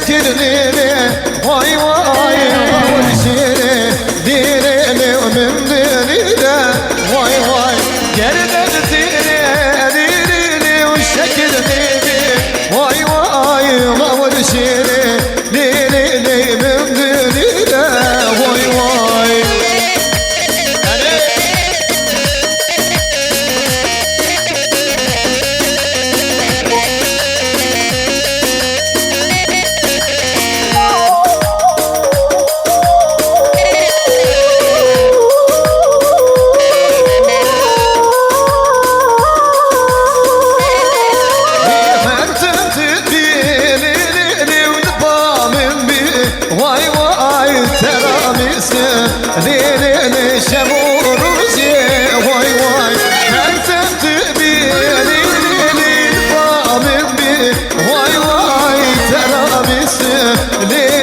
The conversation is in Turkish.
şekilleri vay vay kavur şiri dirili ömümdiri de vay vay geride dirili şekilleri vay vay kavur şiri dirili ömümdiri de vay vay. Vay vay teramisi lili şemuruzi vay vay her semti lili famin bi vay vay teramisi lili